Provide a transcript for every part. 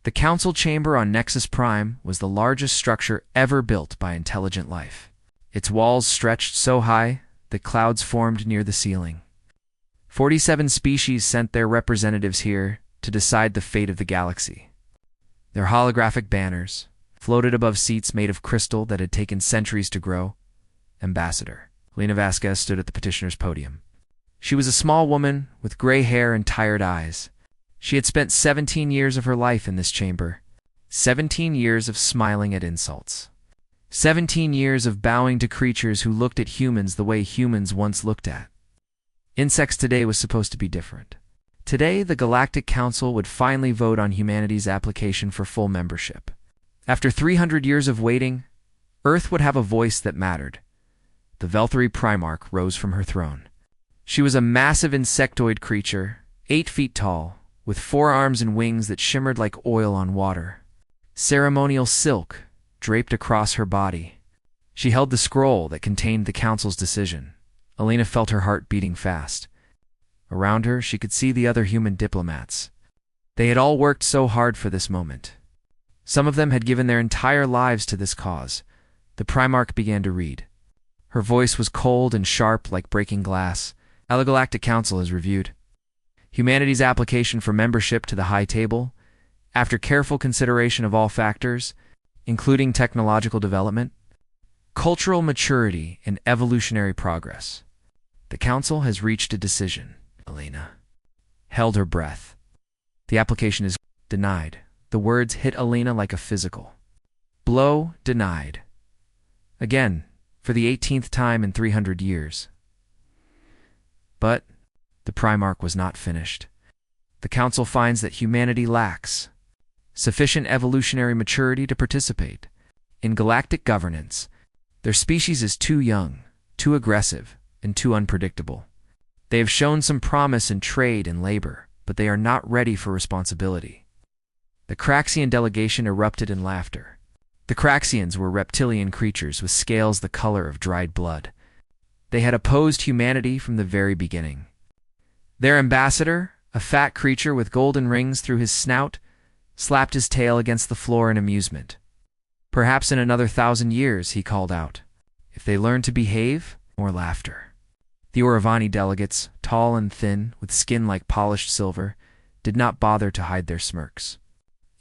The council chamber on Nexus Prime was the largest structure ever built by intelligent life. Its walls stretched so high that clouds formed near the ceiling. 47 species sent their representatives here to decide the fate of the galaxy. Their holographic banners floated above seats made of crystal that had taken centuries to grow. Ambassador Lena Vasquez stood at the petitioner's podium. She was a small woman with gray hair and tired eyes. She had spent 17 years of her life in this chamber, 17 years of smiling at insults, 17 years of bowing to creatures who looked at humans the way humans once looked at. Insects today was supposed to be different. Today, the Galactic Council would finally vote on humanity's application for full membership. After 300 years of waiting, Earth would have a voice that mattered. The Velthary Primarch rose from her throne. She was a massive insectoid creature, 8 feet tall, with 4 arms and wings that shimmered like oil on water. Ceremonial silk draped across her body. She held the scroll that contained the council's decision. Alina felt her heart beating fast. Around her, she could see the other human diplomats. They had all worked so hard for this moment. Some of them had given their entire lives to this cause. The Primarch began to read. Her voice was cold and sharp like breaking glass. The Galactic Council has reviewed humanity's application for membership to the High Table, after careful consideration of all factors, including technological development, cultural maturity, and evolutionary progress. The Council has reached a decision. Alina held her breath. The application is denied. The words hit Alina like a physical blow. Denied. Again, for the 18th time in 300 years. But the Primarch was not finished. The Council finds that humanity lacks sufficient evolutionary maturity to participate in galactic governance. Their species is too young, too aggressive, and too unpredictable. They have shown some promise in trade and labor, but they are not ready for responsibility. The Craxian delegation erupted in laughter. The Craxians were reptilian creatures with scales the color of dried blood. They had opposed humanity from the very beginning. Their ambassador, a fat creature with golden rings through his snout, slapped his tail against the floor in amusement. Perhaps in another 1,000 years, he called out. If they learn to behave, more laughter. The Oravani delegates, tall and thin, with skin like polished silver, did not bother to hide their smirks.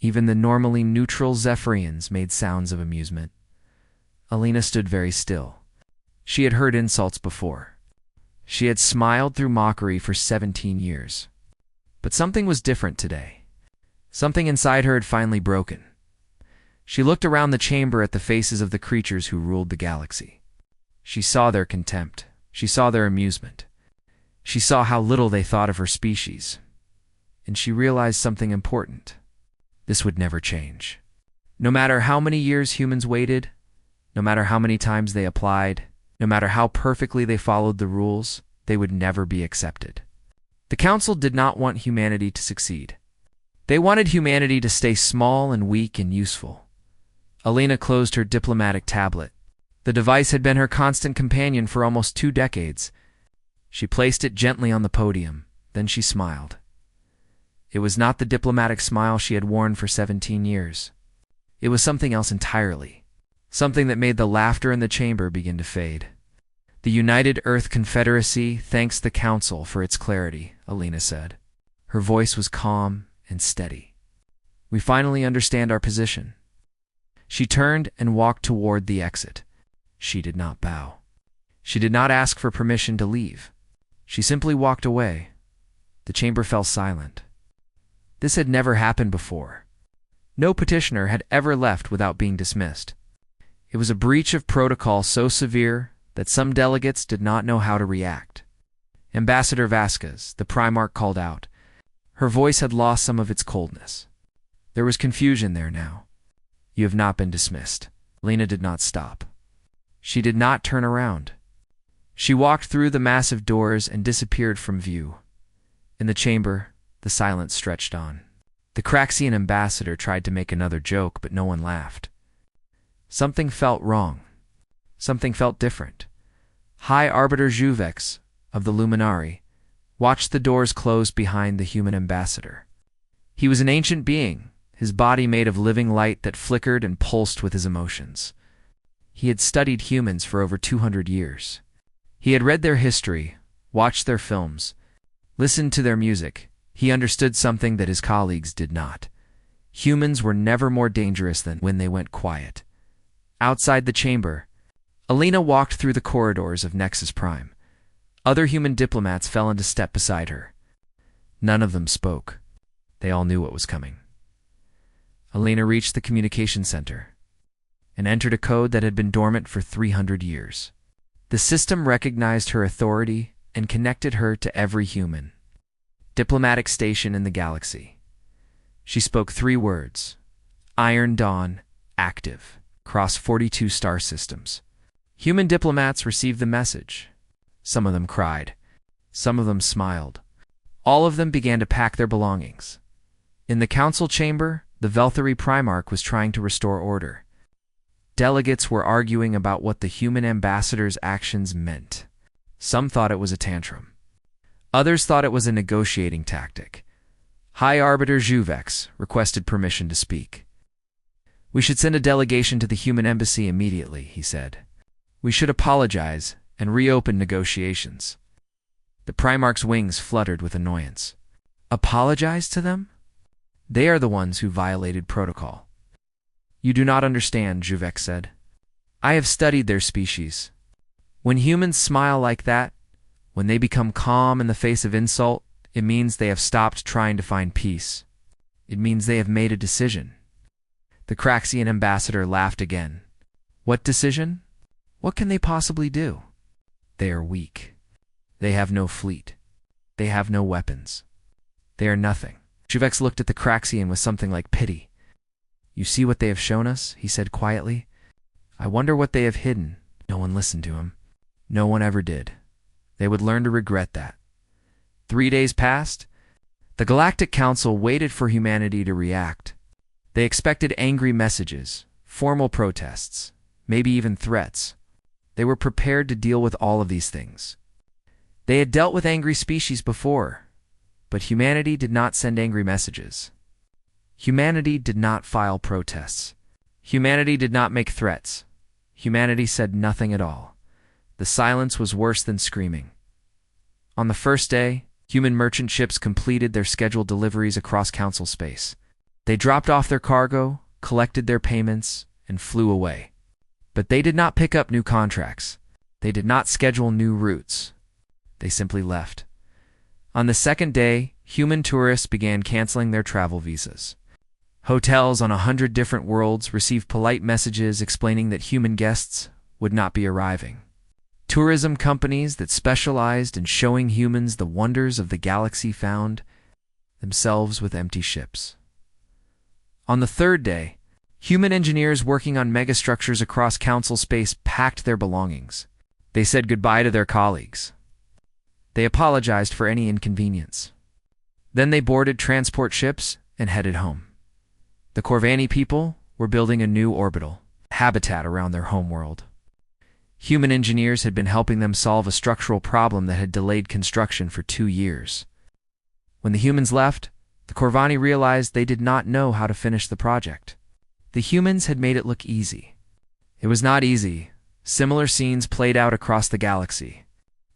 Even the normally neutral Zephyrians made sounds of amusement. Alina stood very still. She had heard insults before. She had smiled through mockery for 17 years. But something was different today. Something inside her had finally broken. She looked around the chamber at the faces of the creatures who ruled the galaxy. She saw their contempt. She saw their amusement. She saw how little they thought of her species. And she realized something important. This would never change. No matter how many years humans waited, no matter how many times they applied, no matter how perfectly they followed the rules, they would never be accepted. The Council did not want humanity to succeed. They wanted humanity to stay small and weak and useful. Alina closed her diplomatic tablet. The device had been her constant companion for almost 2 decades. She placed it gently on the podium. Then she smiled. It was not the diplomatic smile she had worn for 17 years. It was something else entirely. Something that made the laughter in the chamber begin to fade. The United Earth Confederacy thanks the Council for its clarity, Alina said. Her voice was calm and steady. We finally understand our position. She turned and walked toward the exit. She did not bow. She did not ask for permission to leave. She simply walked away. The chamber fell silent. This had never happened before. No petitioner had ever left without being dismissed. It was a breach of protocol so severe that some delegates did not know how to react. Ambassador Vasquez, the Primarch, called out. Her voice had lost some of its coldness. There was confusion there now. You have not been dismissed. Lena did not stop. She did not turn around. She walked through the massive doors and disappeared from view. In the chamber, the silence stretched on. The Craxian ambassador tried to make another joke, but no one laughed. Something felt wrong. Something felt different. High Arbiter Juvex, of the Luminari, watched the doors close behind the human ambassador. He was an ancient being, his body made of living light that flickered and pulsed with his emotions. He had studied humans for over 200 years. He had read their history, watched their films, listened to their music. He understood something that his colleagues did not. Humans were never more dangerous than when they went quiet. Outside the chamber, Alina walked through the corridors of Nexus Prime. Other human diplomats fell into step beside her. None of them spoke. They all knew what was coming. Alina reached the communication center and entered a code that had been dormant for 300 years. The system recognized her authority and connected her to every human diplomatic station in the galaxy. She spoke 3 words: Iron Dawn, active, across 42 star systems. Human diplomats received the message. Some of them cried. Some of them smiled. All of them began to pack their belongings. In the council chamber, the Velthari Primarch was trying to restore order. Delegates were arguing about what the human ambassador's actions meant. Some thought it was a tantrum. Others thought it was a negotiating tactic. High Arbiter Juvex requested permission to speak. "We should send a delegation to the human embassy immediately," he said. "We should apologize and reopen negotiations." The Primarch's wings fluttered with annoyance. Apologize to them? They are the ones who violated protocol. "You do not understand," Juvex said. "I have studied their species. When humans smile like that, when they become calm in the face of insult, it means they have stopped trying to find peace. It means they have made a decision." The Craxian ambassador laughed again. "What decision? What can they possibly do? They are weak. They have no fleet. They have no weapons. They are nothing." Juvex looked at the Craxian with something like pity. "You see what they have shown us?" he said quietly. "I wonder what they have hidden." No one listened to him. No one ever did. They would learn to regret that. 3 days passed. The Galactic Council waited for humanity to react. They expected angry messages, formal protests, maybe even threats. They were prepared to deal with all of these things. They had dealt with angry species before, but humanity did not send angry messages. Humanity did not file protests. Humanity did not make threats. Humanity said nothing at all. The silence was worse than screaming. On the first day, human merchant ships completed their scheduled deliveries across Council space. They dropped off their cargo, collected their payments, and flew away. But they did not pick up new contracts. They did not schedule new routes. They simply left. On the second day, human tourists began canceling their travel visas. Hotels on 100 different worlds received polite messages explaining that human guests would not be arriving. Tourism companies that specialized in showing humans the wonders of the galaxy found themselves with empty ships. On the third day, human engineers working on megastructures across Council space packed their belongings. They said goodbye to their colleagues. They apologized for any inconvenience. Then they boarded transport ships and headed home. The Corvani people were building a new orbital habitat around their homeworld. Human engineers had been helping them solve a structural problem that had delayed construction for 2 years. When the humans left, the Corvani realized they did not know how to finish the project. The humans had made it look easy. It was not easy. Similar scenes played out across the galaxy.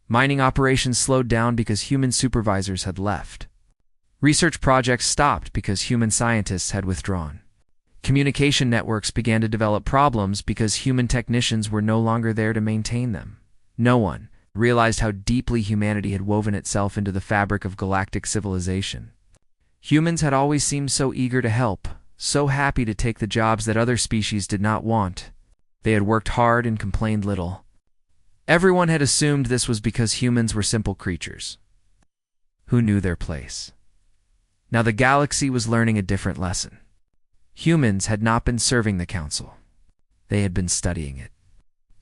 Mining operations slowed down because human supervisors had left. Research projects stopped because human scientists had withdrawn. Communication networks began to develop problems because human technicians were no longer there to maintain them. No one realized how deeply humanity had woven itself into the fabric of galactic civilization. Humans had always seemed so eager to help, so happy to take the jobs that other species did not want. They had worked hard and complained little. Everyone had assumed this was because humans were simple creatures who knew their place. Now the galaxy was learning a different lesson. Humans had not been serving the Council. They had been studying it.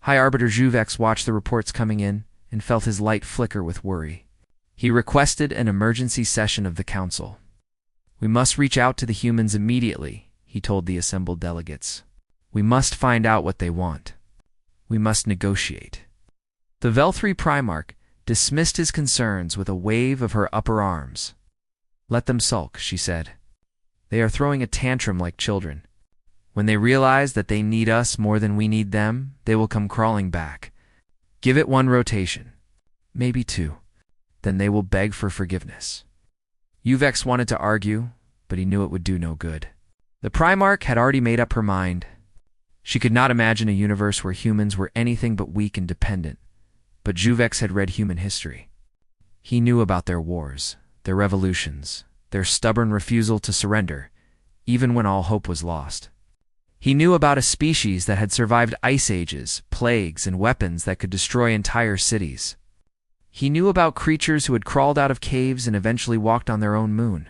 High Arbiter Juvex watched the reports coming in and felt his light flicker with worry. He requested an emergency session of the Council. "We must reach out to the humans immediately," he told the assembled delegates. "We must find out what they want. We must negotiate." The Velthari Primarch dismissed his concerns with a wave of her upper arms. "Let them sulk," she said. They are throwing a tantrum like children. When they realize that they need us more than we need them, they will come crawling back. Give it one rotation, maybe two. Then they will beg for forgiveness. Uvex wanted to argue, but he knew it would do no good. The Primarch had already made up her mind. She could not imagine a universe where humans were anything but weak and dependent. But Juvex had read human history. He knew about their wars, their revolutions, their stubborn refusal to surrender, even when all hope was lost. He knew about a species that had survived ice ages, plagues, and weapons that could destroy entire cities. He knew about creatures who had crawled out of caves and eventually walked on their own moon.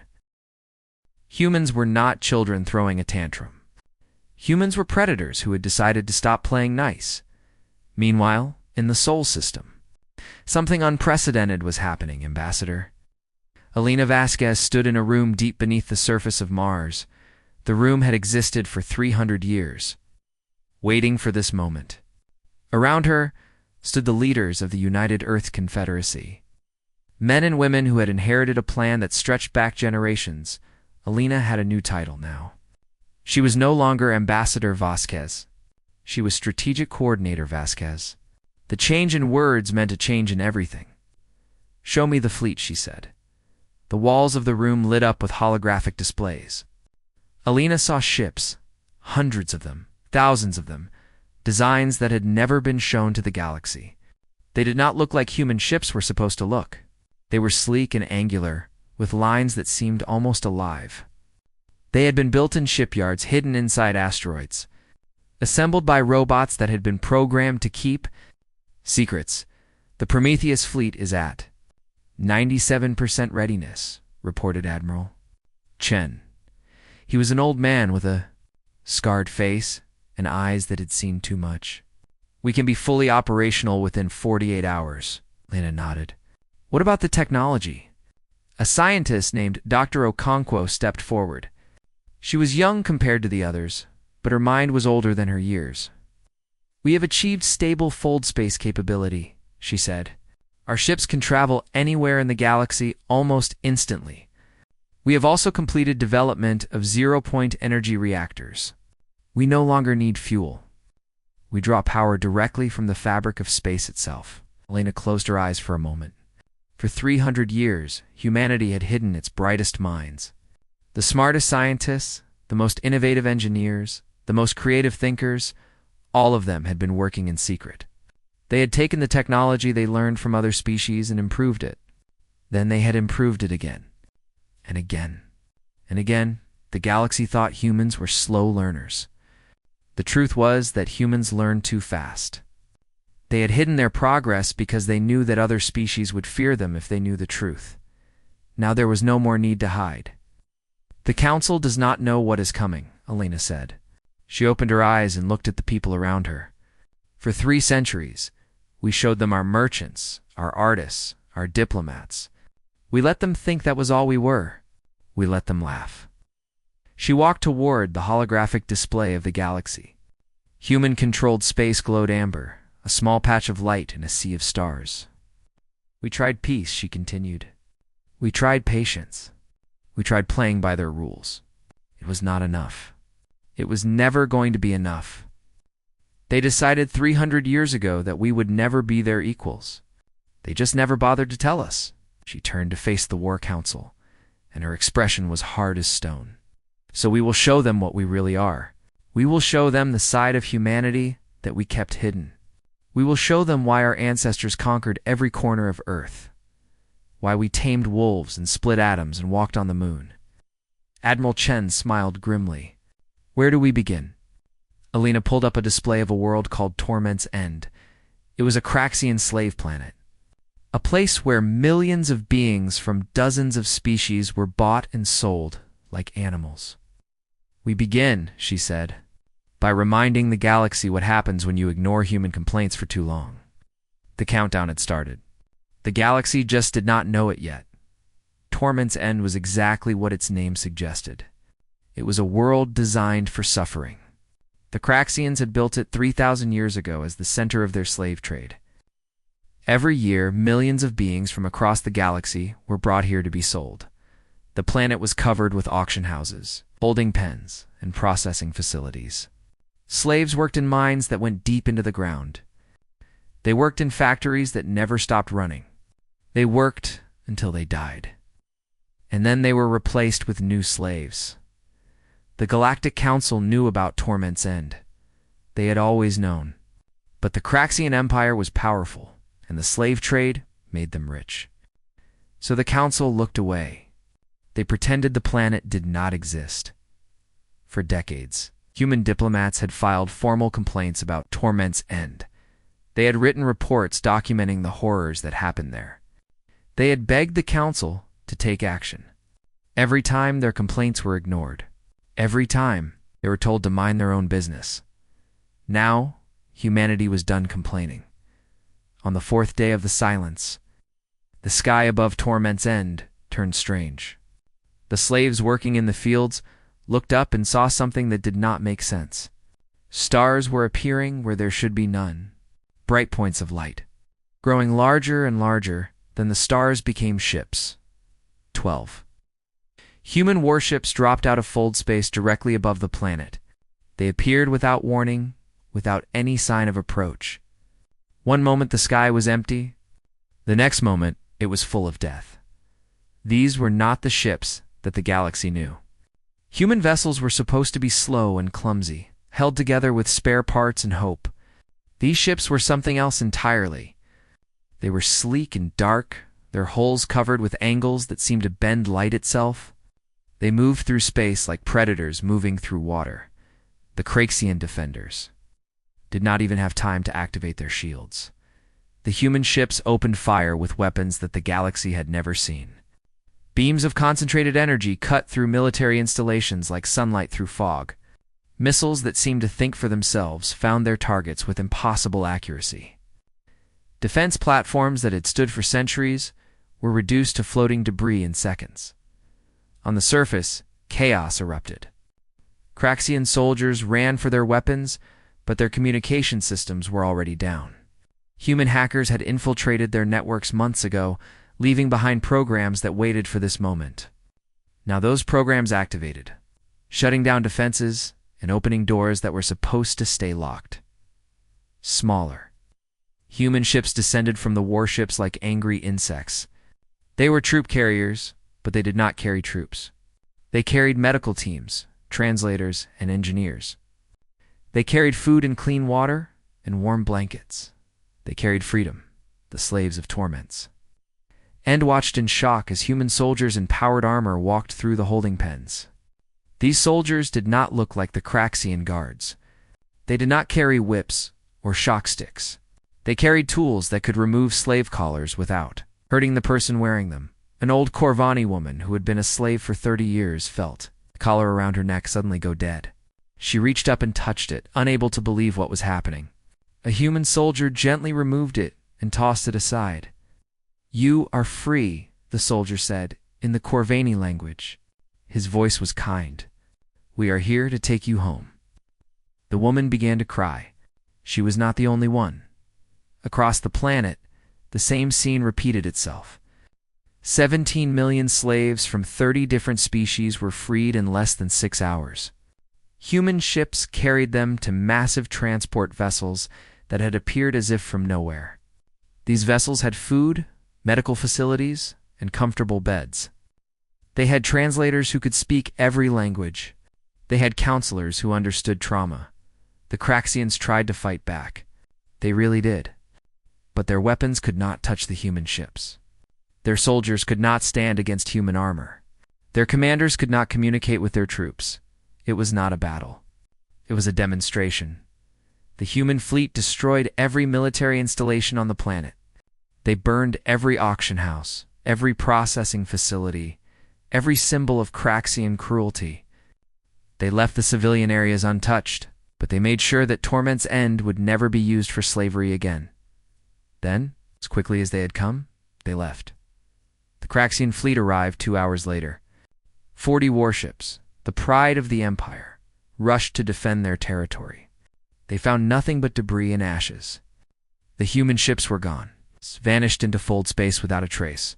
Humans were not children throwing a tantrum. Humans were predators who had decided to stop playing nice. Meanwhile, in the Sol system, something unprecedented was happening, Ambassador. Alina Vasquez stood in a room deep beneath the surface of Mars. The room had existed for 300 years, waiting for this moment. Around her stood the leaders of the United Earth Confederacy. Men and women who had inherited a plan that stretched back generations. Alina had a new title now. She was no longer Ambassador Vasquez. She was Strategic Coordinator Vasquez. The change in words meant a change in everything. "Show me the fleet," she said. The walls of the room lit up with holographic displays. Alina saw ships, hundreds of them, thousands of them, designs that had never been shown to the galaxy. They did not look like human ships were supposed to look. They were sleek and angular, with lines that seemed almost alive. They had been built in shipyards hidden inside asteroids, assembled by robots that had been programmed to keep secrets. The Prometheus fleet is at 97% readiness, reported Admiral Chen. He was an old man with a scarred face and eyes that had seen too much. "We can be fully operational within 48 hours, Lena nodded. "What about the technology?" A scientist named Dr. Okonkwo stepped forward. She was young compared to the others, but her mind was older than her years. "We have achieved stable fold space capability," she said. "Our ships can travel anywhere in the galaxy almost instantly. We have also completed development of zero-point energy reactors. We no longer need fuel. We draw power directly from the fabric of space itself." Elena closed her eyes for a moment. For 300 years, humanity had hidden its brightest minds. The smartest scientists, the most innovative engineers, the most creative thinkers, all of them had been working in secret. They had taken the technology they learned from other species and improved it. Then they had improved it again. And again. And again, the galaxy thought humans were slow learners. The truth was that humans learned too fast. They had hidden their progress because they knew that other species would fear them if they knew the truth. Now there was no more need to hide. "The Council does not know what is coming," Elena said. She opened her eyes and looked at the people around her. "For 3 centuries, we showed them our merchants, our artists, our diplomats. We let them think that was all we were. We let them laugh." She walked toward the holographic display of the galaxy. Human-controlled space glowed amber, a small patch of light in a sea of stars. "We tried peace," she continued. "We tried patience. We tried playing by their rules. It was not enough. It was never going to be enough. They decided 300 years ago that we would never be their equals. They just never bothered to tell us." She turned to face the War Council, and her expression was hard as stone. "So we will show them what we really are. We will show them the side of humanity that we kept hidden. We will show them why our ancestors conquered every corner of Earth, why we tamed wolves and split atoms and walked on the moon." Admiral Chen smiled grimly. "Where do we begin?" Alina pulled up a display of a world called Torment's End. It was a Craxian slave planet, a place where millions of beings from dozens of species were bought and sold like animals. "We begin," she said, "by reminding the galaxy what happens when you ignore human complaints for too long." The countdown had started. The galaxy just did not know it yet. Torment's End was exactly what its name suggested. It was a world designed for suffering. The Craxians had built it 3,000 years ago as the center of their slave trade. Every year, millions of beings from across the galaxy were brought here to be sold. The planet was covered with auction houses. holding pens, and processing facilities. Slaves worked in mines that went deep into the ground. They worked in factories that never stopped running. They worked until they died. And then they were replaced with new slaves. The Galactic Council knew about Torment's End. They had always known. But the Craxian Empire was powerful, and the slave trade made them rich. So the Council looked away. They pretended the planet did not exist. For decades, human diplomats had filed formal complaints about Torment's End. They had written reports documenting the horrors that happened there. They had begged the Council to take action. Every time their complaints were ignored. Every time they were told to mind their own business. Now, humanity was done complaining. On the fourth day of the silence, the sky above Torment's End turned strange. The slaves working in the fields looked up and saw something that did not make sense. Stars were appearing where there should be none. Bright points of light. Growing larger and larger, then the stars became ships. 12. Human warships dropped out of fold space directly above the planet. They appeared without warning, without any sign of approach. One moment the sky was empty. The next moment it was full of death. These were not the ships that the galaxy knew. Human vessels were supposed to be slow and clumsy, held together with spare parts and hope. These ships were something else entirely. They were sleek and dark, their hulls covered with angles that seemed to bend light itself. They moved through space like predators moving through water. The Craxian defenders did not even have time to activate their shields. The human ships opened fire with weapons that the galaxy had never seen. Beams of concentrated energy cut through military installations like sunlight through fog. Missiles that seemed to think for themselves found their targets with impossible accuracy. Defense platforms that had stood for centuries were reduced to floating debris in seconds. On the surface, chaos erupted. Craxian soldiers ran for their weapons, but their communication systems were already down. Human hackers had infiltrated their networks months ago, leaving behind programs that waited for this moment. Now those programs activated, shutting down defenses and opening doors that were supposed to stay locked. Smaller. Human ships descended from the warships like angry insects. They were troop carriers, but they did not carry troops. They carried medical teams, translators, and engineers. They carried food and clean water and warm blankets. They carried freedom, the slaves of torments. End watched in shock as human soldiers in powered armor walked through the holding pens. These soldiers did not look like the Craxian guards. They did not carry whips or shock sticks. They carried tools that could remove slave collars without hurting the person wearing them. An old Corvani woman who had been a slave for 30 years felt the collar around her neck suddenly go dead. She reached up and touched it, unable to believe what was happening. A human soldier gently removed it and tossed it aside. "You are free," the soldier said, in the Corvani language. His voice was kind. "We are here to take you home." The woman began to cry. She was not the only one. Across the planet, the same scene repeated itself. 17 million slaves from 30 different species were freed in less than 6 hours. Human ships carried them to massive transport vessels that had appeared as if from nowhere. These vessels had food, medical facilities, and comfortable beds. They had translators who could speak every language. They had counselors who understood trauma. The Craxians tried to fight back. They really did. But their weapons could not touch the human ships. Their soldiers could not stand against human armor. Their commanders could not communicate with their troops. It was not a battle. It was a demonstration. The human fleet destroyed every military installation on the planet. They burned every auction house, every processing facility, every symbol of Craxian cruelty. They left the civilian areas untouched, but they made sure that Torment's End would never be used for slavery again. Then, as quickly as they had come, they left. The Craxian fleet arrived 2 hours later. 40 warships, the pride of the Empire, rushed to defend their territory. They found nothing but debris and ashes. The human ships were gone, vanished into fold space without a trace,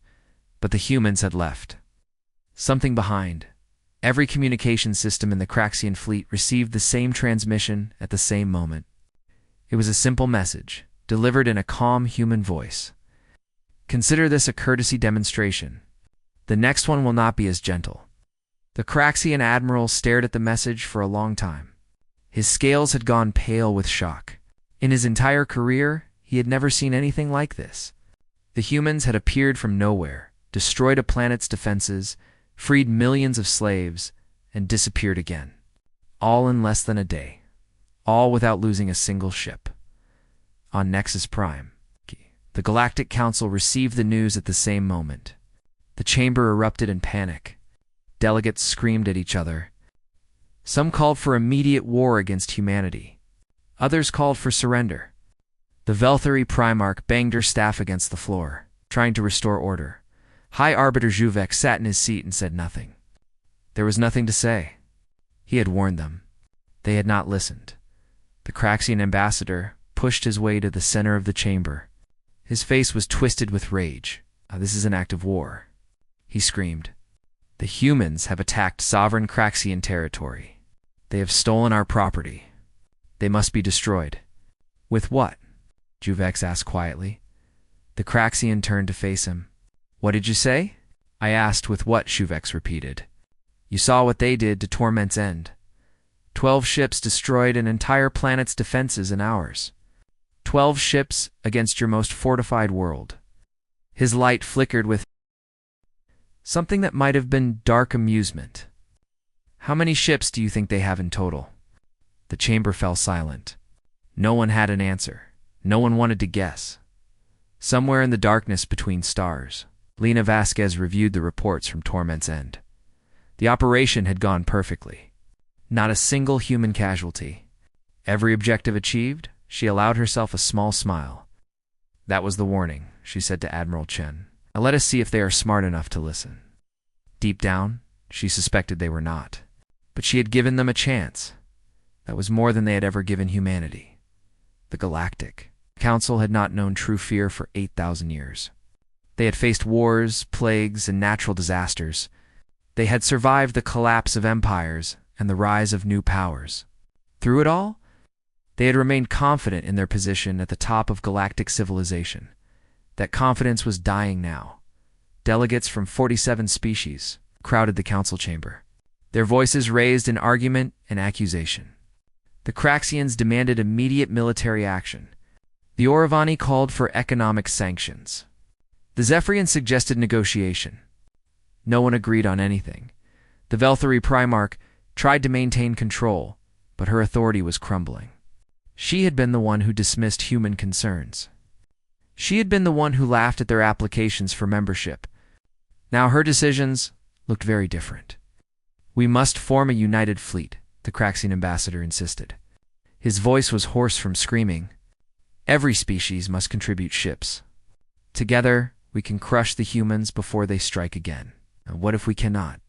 but the humans had left. Something behind, Every communication system in the Craxian fleet received the same transmission at the same moment. It was a simple message, delivered in a calm human voice. Consider this a courtesy demonstration. The next one will not be as gentle. The Craxian admiral stared at the message for a long time. His scales had gone pale with shock. In his entire career, he had never seen anything like this. The humans had appeared from nowhere, destroyed a planet's defenses, freed millions of slaves, and disappeared again. All in less than a day. All without losing a single ship. On Nexus Prime, the Galactic Council received the news at the same moment. The chamber erupted in panic. Delegates screamed at each other. Some called for immediate war against humanity. Others called for surrender. The Velthari Primarch banged her staff against the floor, trying to restore order. High Arbiter Juvek sat in his seat and said nothing. There was nothing to say. He had warned them. They had not listened. The Craxian ambassador pushed his way to the center of the chamber. His face was twisted with rage. This is an act of war, he screamed. The humans have attacked sovereign Craxian territory. They have stolen our property. They must be destroyed. With what? Juvex asked quietly. The Craxian turned to face him. What did you say? I asked with what, Juvex repeated. You saw what they did to Torment's End. 12 ships destroyed an entire planet's defenses in hours. 12 ships against your most fortified world. His light flickered with something that might have been dark amusement. How many ships do you think they have in total? The chamber fell silent. No one had an answer. No one wanted to guess. Somewhere in the darkness between stars, Lena Vasquez reviewed the reports from Torment's End. The operation had gone perfectly. Not a single human casualty. Every objective achieved, she allowed herself a small smile. That was the warning, she said to Admiral Chen. Now let us see if they are smart enough to listen. Deep down, she suspected they were not. But she had given them a chance. That was more than they had ever given humanity. The Galactic Council had not known true fear for 8,000 years. They had faced wars, plagues, and natural disasters. They had survived the collapse of empires and the rise of new powers. Through it all, they had remained confident in their position at the top of galactic civilization. That confidence was dying now. Delegates from 47 species crowded the council chamber, their voices raised in argument and accusation. The Craxians demanded immediate military action. The Oravani called for economic sanctions. The Zephyrians suggested negotiation. No one agreed on anything. The Velthari Primarch tried to maintain control, but her authority was crumbling. She had been the one who dismissed human concerns. She had been the one who laughed at their applications for membership. Now her decisions looked very different. We must form a united fleet, the Craxian ambassador insisted. His voice was hoarse from screaming. Every species must contribute ships. Together, we can crush the humans before they strike again. And what if we cannot?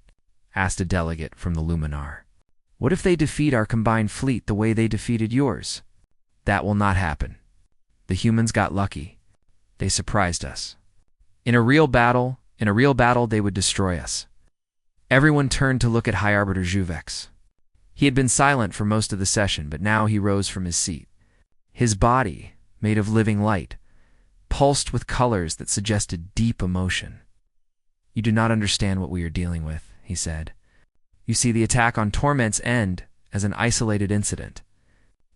Asked a delegate from the Luminar. What if they defeat our combined fleet the way they defeated yours? That will not happen. The humans got lucky. They surprised us. In a real battle, they would destroy us. Everyone turned to look at High Arbiter Juvex. He had been silent for most of the session, but now he rose from his seat. His body, made of living light, pulsed with colors that suggested deep emotion. You do not understand what we are dealing with, he said. You see the attack on Torment's End as an isolated incident.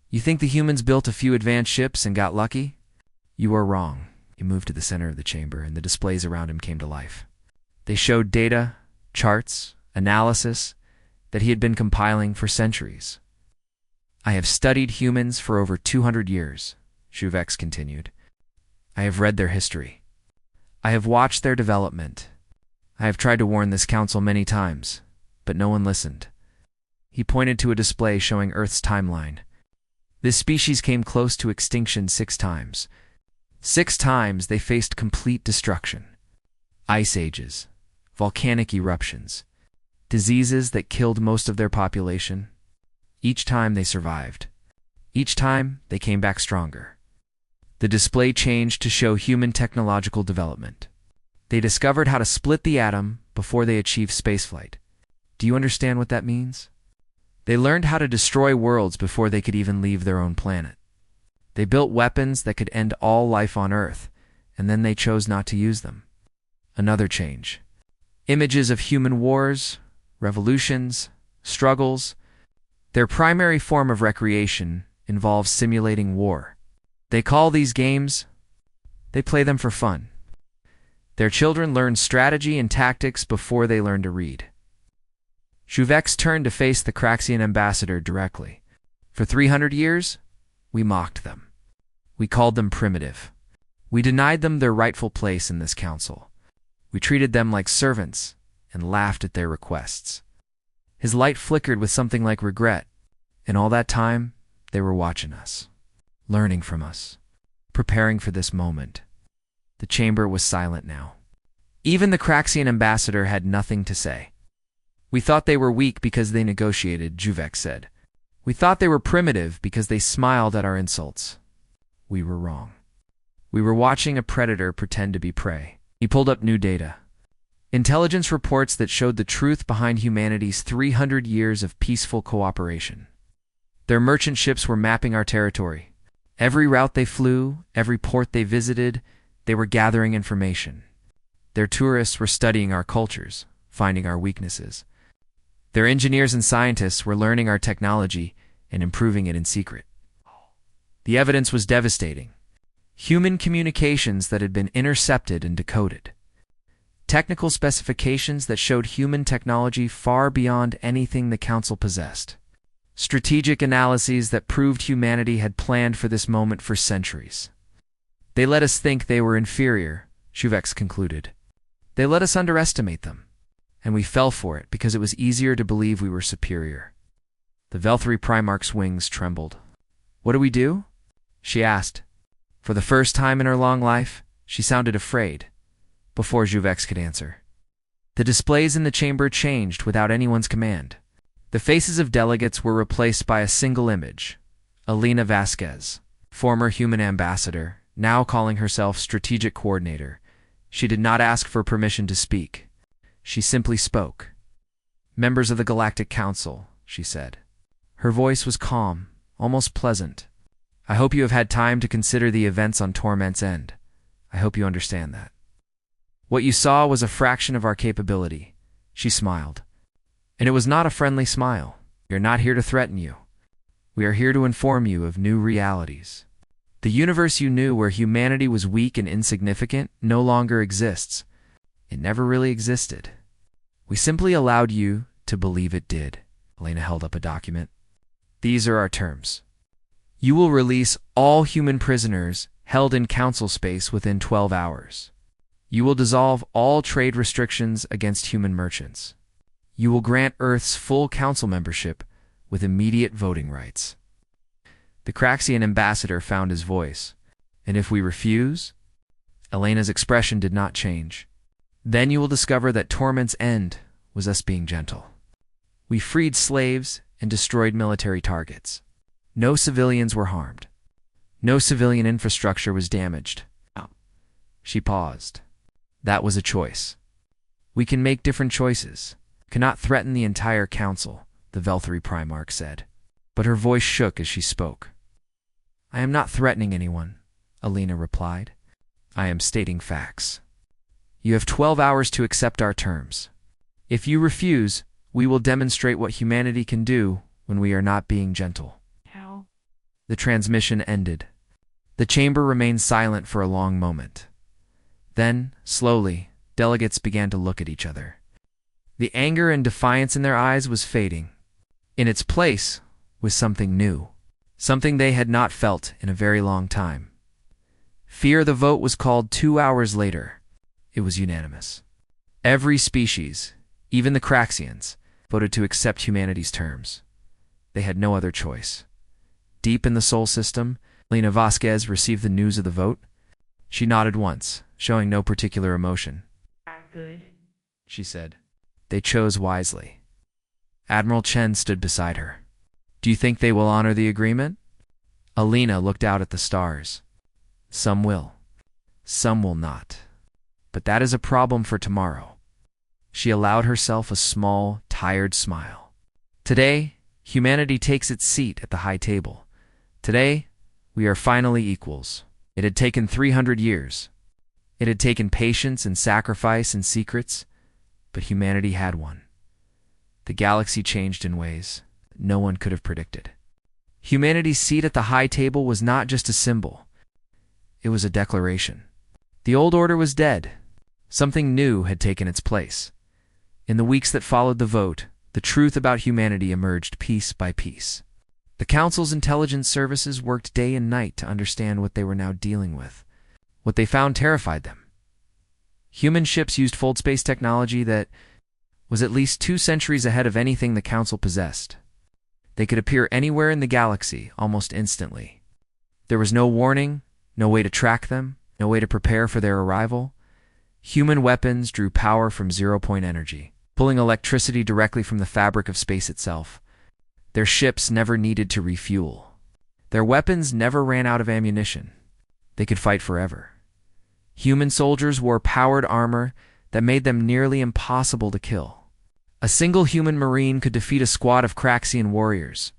You think the humans built a few advanced ships and got lucky? You are wrong. He moved to the center of the chamber, and the displays around him came to life. They showed data, charts, analysis that he had been compiling for centuries. I have studied humans for over 200 years, Juvex continued. I have read their history. I have watched their development. I have tried to warn this council many times, but no one listened. He pointed to a display showing Earth's timeline. This species came close to extinction 6 times. 6 times they faced complete destruction. Ice ages, volcanic eruptions, diseases that killed most of their population. Each time they survived. Each time they came back stronger. The display changed to show human technological development. They discovered how to split the atom before they achieved spaceflight. Do you understand what that means? They learned how to destroy worlds before they could even leave their own planet. They built weapons that could end all life on Earth, and then they chose not to use them. Another change. Images of human wars, revolutions, struggles. Their primary form of recreation involves simulating war. They call these games. They play them for fun. Their children learn strategy and tactics before they learn to read. Juvex turned to face the Craxian ambassador directly. For 300 years, we mocked them. We called them primitive. We denied them their rightful place in this council. We treated them like servants and laughed at their requests. His light flickered with something like regret, and all that time, they were watching us, learning from us, preparing for this moment. The chamber was silent now. Even the Craxian ambassador had nothing to say. We thought they were weak because they negotiated, Juvex said. We thought they were primitive because they smiled at our insults. We were wrong. We were watching a predator pretend to be prey. He pulled up new data. Intelligence reports that showed the truth behind humanity's 300 years of peaceful cooperation. Their merchant ships were mapping our territory. Every route they flew, every port they visited, they were gathering information. Their tourists were studying our cultures, finding our weaknesses. Their engineers and scientists were learning our technology and improving it in secret. The evidence was devastating. Human communications that had been intercepted and decoded. Technical specifications that showed human technology far beyond anything the Council possessed. Strategic analyses that proved humanity had planned for this moment for centuries. They let us think they were inferior, Juvex concluded. They let us underestimate them, and we fell for it because it was easier to believe we were superior. The Velthri Primarch's wings trembled. What do we do? She asked. For the first time in her long life, she sounded afraid, before Juvex could answer. The displays in the chamber changed without anyone's command. The faces of delegates were replaced by a single image. Alina Vasquez, former human ambassador, now calling herself strategic coordinator. She did not ask for permission to speak. She simply spoke. Members of the Galactic Council, she said. Her voice was calm, almost pleasant. I hope you have had time to consider the events on Torment's End. I hope you understand that. What you saw was a fraction of our capability. She smiled. And it was not a friendly smile. We are not here to threaten you. We are here to inform you of new realities. The universe you knew where humanity was weak and insignificant no longer exists. It never really existed. We simply allowed you to believe it did. Elena held up a document. These are our terms. You will release all human prisoners held in council space within 12 hours. You will dissolve all trade restrictions against human merchants. You will grant Earth's full council membership with immediate voting rights. The Craxian ambassador found his voice. And if we refuse? Elena's expression did not change. Then you will discover that Torment's end was us being gentle. We freed slaves and destroyed military targets. No civilians were harmed. No civilian infrastructure was damaged. She paused. That was a choice. We can make different choices. Cannot threaten the entire council, the Velthri Primarch said. But her voice shook as she spoke. I am not threatening anyone, Alina replied. I am stating facts. You have 12 hours to accept our terms. If you refuse, we will demonstrate what humanity can do when we are not being gentle. How? The transmission ended. The chamber remained silent for a long moment. Then, slowly, delegates began to look at each other. The anger and defiance in their eyes was fading. In its place was something new, something they had not felt in a very long time. Fear. The vote was called 2 hours later. It was unanimous. Every species, even the Craxians, voted to accept humanity's terms. They had no other choice. Deep in the Sol system, Lena Vasquez received the news of the vote. She nodded once, showing no particular emotion. Good. She said. They chose wisely. Admiral Chen stood beside her. Do you think they will honor the agreement? Alina looked out at the stars. Some will. Some will not. But that is a problem for tomorrow. She allowed herself a small, tired smile. Today, humanity takes its seat at the high table. Today, we are finally equals. It had taken 300 years. It had taken patience and sacrifice and secrets, but humanity had won. The galaxy changed in ways no one could have predicted. Humanity's seat at the high table was not just a symbol. It was a declaration. The old order was dead. Something new had taken its place. In the weeks that followed the vote, the truth about humanity emerged piece by piece. The Council's intelligence services worked day and night to understand what they were now dealing with. What they found terrified them. Human ships used fold space technology that was at least 2 centuries ahead of anything the Council possessed. They could appear anywhere in the galaxy almost instantly. There was no warning, no way to track them, no way to prepare for their arrival. Human weapons drew power from zero-point energy, pulling electricity directly from the fabric of space itself. Their ships never needed to refuel. Their weapons never ran out of ammunition. They could fight forever. Human soldiers wore powered armor that made them nearly impossible to kill. A single human marine could defeat a squad of Craxian warriors.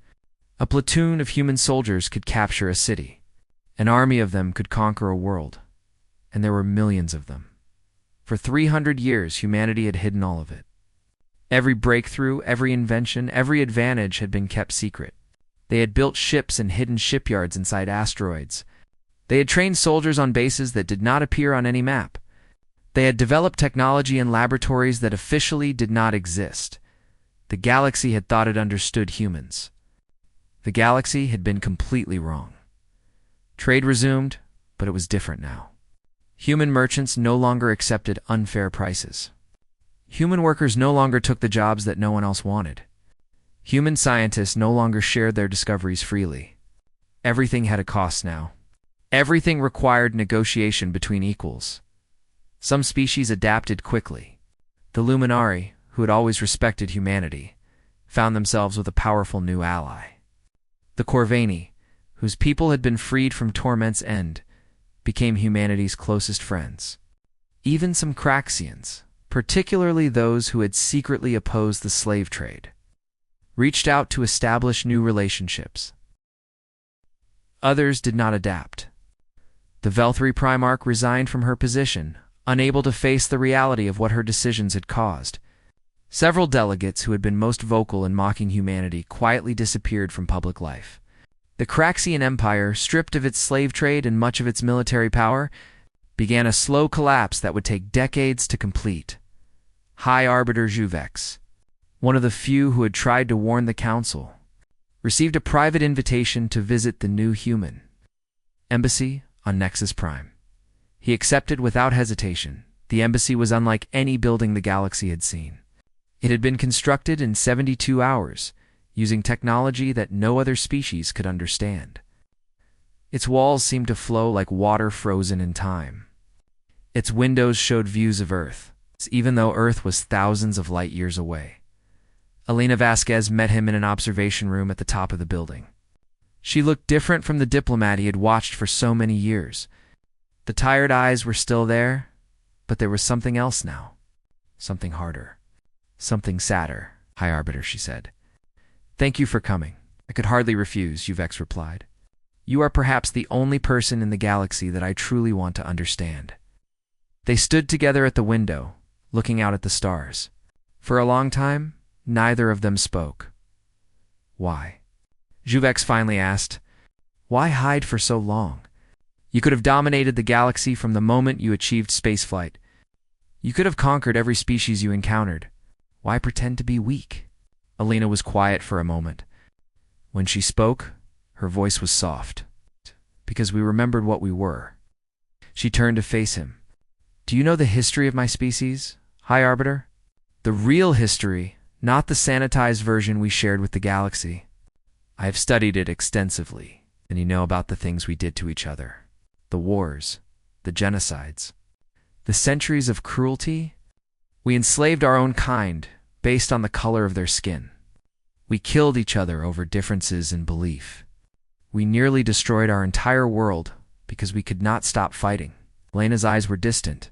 A platoon of human soldiers could capture a city. An army of them could conquer a world. And there were millions of them. For 300 years, humanity had hidden all of it. Every breakthrough, every invention, every advantage had been kept secret. They had built ships in hidden shipyards inside asteroids. They had trained soldiers on bases that did not appear on any map. They had developed technology in laboratories that officially did not exist. The galaxy had thought it understood humans. The galaxy had been completely wrong. Trade resumed, but it was different now. Human merchants no longer accepted unfair prices. Human workers no longer took the jobs that no one else wanted. Human scientists no longer shared their discoveries freely. Everything had a cost now. Everything required negotiation between equals. Some species adapted quickly. The Luminari, who had always respected humanity, found themselves with a powerful new ally. The Corvani, whose people had been freed from Torment's end, became humanity's closest friends. Even some Craxians, particularly those who had secretly opposed the slave trade, reached out to establish new relationships. Others did not adapt. The Velthri Primarch resigned from her position, unable to face the reality of what her decisions had caused. Several delegates who had been most vocal in mocking humanity quietly disappeared from public life. The Craxian Empire, stripped of its slave trade and much of its military power, began a slow collapse that would take decades to complete. High Arbiter Juvex, one of the few who had tried to warn the Council, received a private invitation to visit the new human embassy on Nexus Prime. He accepted without hesitation. The embassy was unlike any building the galaxy had seen. It had been constructed in 72 hours, using technology that no other species could understand. Its walls seemed to flow like water frozen in time. Its windows showed views of Earth, even though Earth was thousands of light years away. Elena Vasquez met him in an observation room at the top of the building. She looked different from the diplomat he had watched for so many years. The tired eyes were still there, but there was something else now. Something harder. Something sadder. High Arbiter, she said. Thank you for coming. I could hardly refuse, Juvex replied. You are perhaps the only person in the galaxy that I truly want to understand. They stood together at the window, looking out at the stars. For a long time, neither of them spoke. Why? Juvex finally asked. Why hide for so long? You could have dominated the galaxy from the moment you achieved spaceflight. You could have conquered every species you encountered. Why pretend to be weak? Alina was quiet for a moment. When she spoke, her voice was soft. Because we remembered what we were. She turned to face him. Do you know the history of my species, High Arbiter? The real history, not the sanitized version we shared with the galaxy. I have studied it extensively, and you know about the things we did to each other. The wars, the genocides, the centuries of cruelty. We enslaved our own kind based on the color of their skin. We killed each other over differences in belief. We nearly destroyed our entire world because we could not stop fighting. Lena's eyes were distant.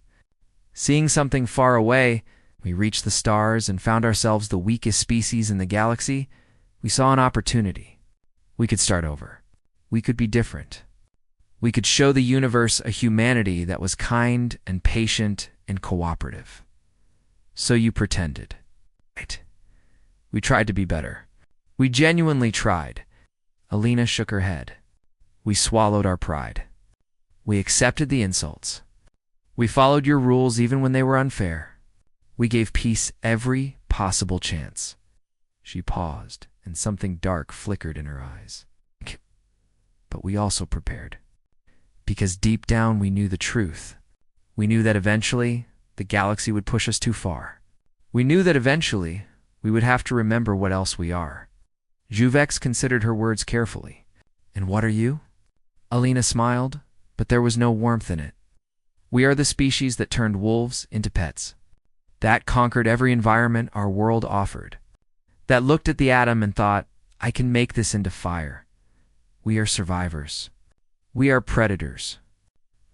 Seeing something far away, We reached the stars and found ourselves the weakest species in the galaxy. We saw an opportunity. We could start over. We could be different. We could show the universe a humanity that was kind and patient and cooperative. So you pretended. Right. We tried to be better. We genuinely tried. Alina shook her head. We swallowed our pride. We accepted the insults. We followed your rules even when they were unfair. We gave peace every possible chance. She paused, and something dark flickered in her eyes. But we also prepared. Because deep down we knew the truth. We knew that eventually the galaxy would push us too far. We knew that eventually we would have to remember what else we are. Juvex considered her words carefully. And what are you? Alina smiled, but there was no warmth in it. We are the species that turned wolves into pets. That conquered every environment our world offered. That looked at the atom and thought, I can make this into fire. We are survivors. We are predators.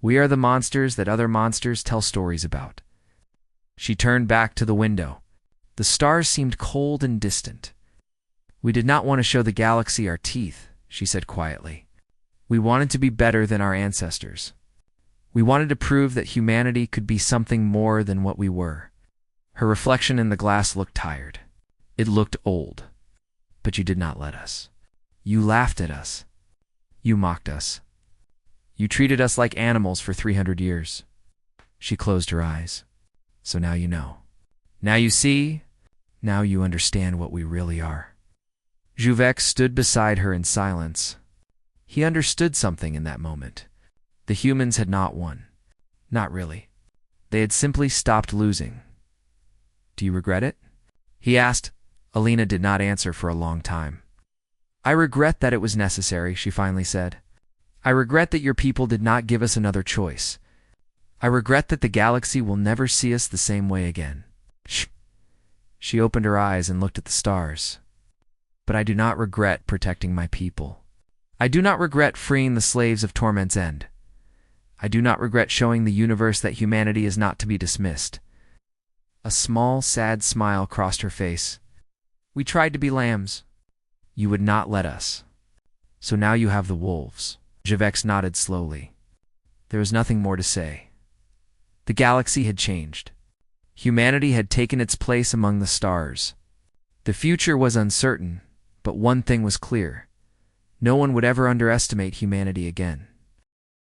We are the monsters that other monsters tell stories about. She turned back to the window. The stars seemed cold and distant. We did not want to show the galaxy our teeth, she said quietly. We wanted to be better than our ancestors. We wanted to prove that humanity could be something more than what we were. Her reflection in the glass looked tired. It looked old. But you did not let us. You laughed at us. You mocked us. You treated us like animals for 300 years. She closed her eyes. So now you know. Now you see. Now you understand what we really are. Juvex stood beside her in silence. He understood something in that moment. The humans had not won. Not really. They had simply stopped losing. Do you regret it? He asked. Alina did not answer for a long time. I regret that it was necessary, she finally said. I regret that your people did not give us another choice. I regret that the galaxy will never see us the same way again. Shh. She opened her eyes and looked at the stars. But I do not regret protecting my people. I do not regret freeing the slaves of Torment's End. I do not regret showing the universe that humanity is not to be dismissed. A small, sad smile crossed her face. We tried to be lambs. You would not let us. So now you have the wolves. Juvex nodded slowly. There was nothing more to say. The galaxy had changed. Humanity had taken its place among the stars. The future was uncertain, but one thing was clear. No one would ever underestimate humanity again.